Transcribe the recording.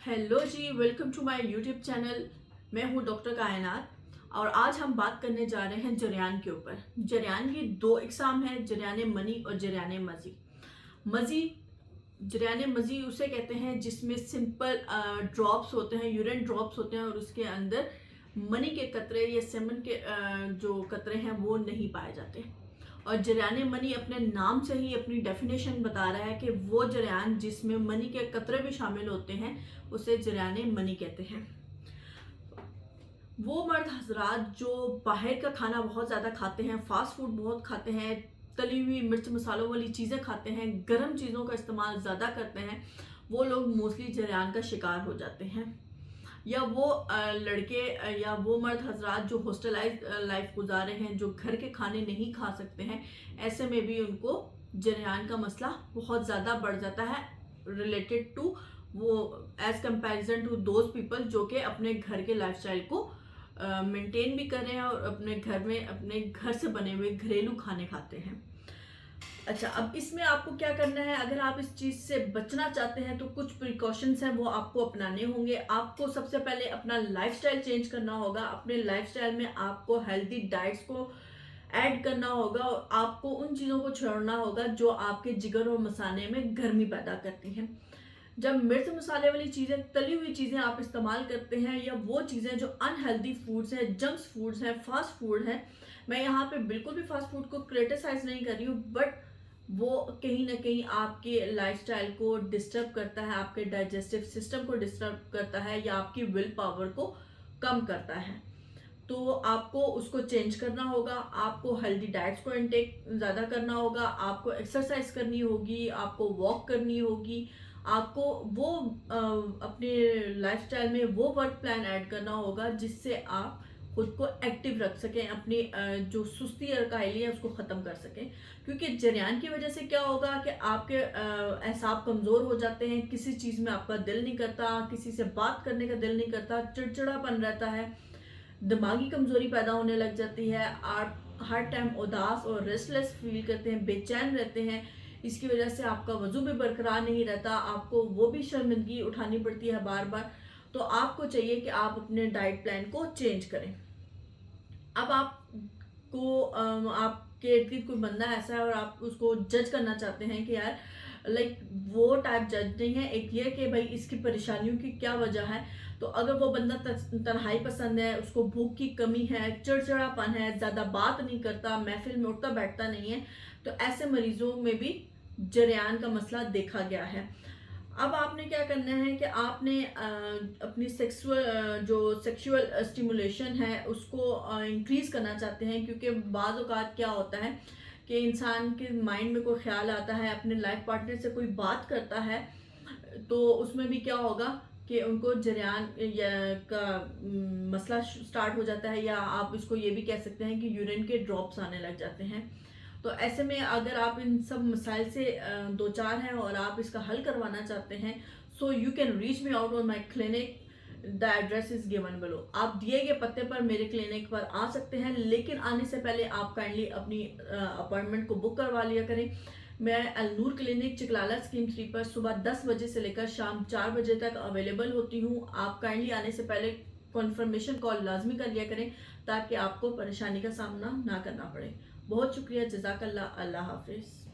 Hello जी, welcome to my YouTube channel. मैं हूं डॉक्टर कायनात और आज हम बात करने जा रहे हैं जरियान के ऊपर। जरियान की दो इकसाम हैं, जरियान मनी और जरियान मजी। मजी जरियान मजी उसे कहते हैं जिसमें सिंपल ड्रॉप्स होते हैं, यूरिन ड्रॉप्स होते हैं और उसके अंदर मनी के कतरे या सेमन के जो कतरे हैं वो नहीं पाए जाते। और जरियान मनी अपने नाम से ही अपनी डेफिनेशन बता रहा है कि वो जरियान जिसमें मनी के कतरे भी शामिल होते हैं उसे जरियान मनी कहते हैं। वो मर्द हजरात जो बाहर का खाना बहुत ज़्यादा खाते हैं, फास्ट फूड बहुत खाते हैं, तली हुई मिर्च मसालों वाली चीज़ें खाते हैं, गर्म चीज़ों का इस्तेमाल ज़्यादा करते हैं, वो लोग मोस्टली जरियान का शिकार हो जाते हैं। या वो लड़के या वो मर्द हजरात जो हॉस्टलाइज लाइफ गुजारे हैं, जो घर के खाने नहीं खा सकते हैं, ऐसे में भी उनको जरियान का मसला बहुत ज़्यादा बढ़ जाता है रिलेटेड टू वो age comparison to those people जो कि अपने घर के लाइफस्टाइल को मेंटेन भी कर रहे हैं और अपने घर में अपने घर से बने हुए घरेलू खाने खाते हैं। अच्छा, अब इसमें आपको क्या करना है, अगर आप इस चीज़ से बचना चाहते हैं तो कुछ प्रिकॉशंस हैं वो आपको अपनाने होंगे। आपको सबसे पहले अपना लाइफस्टाइल चेंज करना होगा। अपने लाइफस्टाइल में आपको हेल्दी डाइट्स को ऐड करना होगा और आपको उन चीज़ों को छोड़ना होगा जो आपके जिगर और मसाने में गर्मी पैदा करती हैं। जब मिर्च मसाले वाली चीज़ें, तली हुई चीज़ें आप इस्तेमाल करते हैं या वो चीज़ें जो अनहेल्दी फूड्स हैं, जंक्स फूड्स हैं, फास्ट फूड हैं, मैं यहाँ पे बिल्कुल भी फास्ट फूड को क्रिटिसाइज नहीं कर रही हूँ, बट वो कहीं ना कहीं आपके लाइफस्टाइल को डिस्टर्ब करता है, आपके डाइजेस्टिव सिस्टम को डिस्टर्ब करता है या आपकी विल पावर को कम करता है। तो आपको उसको चेंज करना होगा। आपको हेल्दी डाइट्स को इनटेक ज़्यादा करना होगा, आपको एक्सरसाइज करनी होगी, आपको वॉक करनी होगी, आपको वो अपने लाइफस्टाइल में वो वर्क प्लान ऐड करना होगा जिससे आप खुद को एक्टिव रख सकें, अपनी जो सुस्ती और काहली है उसको ख़त्म कर सकें। क्योंकि जरियान की वजह से क्या होगा कि आपके एसाब कमज़ोर हो जाते हैं, किसी चीज़ में आपका दिल नहीं करता, किसी से बात करने का दिल नहीं करता, चिड़चिड़ापन रहता है, दिमागी कमज़ोरी पैदा होने लग जाती है, आप हर टाइम उदास और रेस्टलेस फील करते हैं, बेचैन रहते हैं। इसकी वजह से आपका वजू भी बरकरार नहीं रहता, आपको वो भी शर्मिंदगी उठानी पड़ती है बार बार। तो आपको चाहिए कि आप अपने डाइट प्लान को चेंज करें। अब आपको आपके इर्द गिर्द कोई बंदा ऐसा है और आप उसको जज करना चाहते हैं कि यार लाइक वो टाइप जज नहीं है, एक ये कि भाई इसकी परेशानियों की क्या वजह है। तो अगर वो बंदा तन्हाई पसंद है, उसको भूख की कमी है, चिड़चिड़ापन है, ज़्यादा बात नहीं करता, महफिल में उठता बैठता नहीं है, तो ऐसे मरीजों में भी जरियान का मसला देखा गया है। अब आपने क्या करना है कि आपने अपनी सेक्सुअल स्टिमुलेशन है उसको इंक्रीज करना चाहते हैं, क्योंकि बाज़ औक़ात क्या होता है कि इंसान के माइंड में कोई ख्याल आता है, अपने लाइफ पार्टनर से कोई बात करता है, तो उसमें भी क्या होगा कि उनको जरियान का मसला स्टार्ट हो जाता है, या आप इसको ये भी कह सकते हैं कि यूरिन के ड्रॉप्स आने लग जाते हैं। तो ऐसे में अगर आप इन सब मसाइल से दो चार हैं और आप इसका हल करवाना चाहते हैं, so you can reach me out on my clinic. The address is given below. आप दिए गए पते पर मेरे क्लिनिक पर आ सकते हैं, लेकिन आने से पहले आप काइंडली अपनी अपॉइंटमेंट को बुक करवा लिया करें। मैं अलनूर क्लिनिक चिकलाला स्कीम 3 पर सुबह 10 बजे से लेकर शाम 4 बजे तक अवेलेबल होती हूँ। आप काइंडली आने से पहले कॉन्फर्मेशन कॉल लाजमी कर लिया करें ताकि आपको परेशानी का सामना ना करना पड़े। बहुत शुक्रिया, जज़ाकल्लाह, अल्लाह हाफिज़।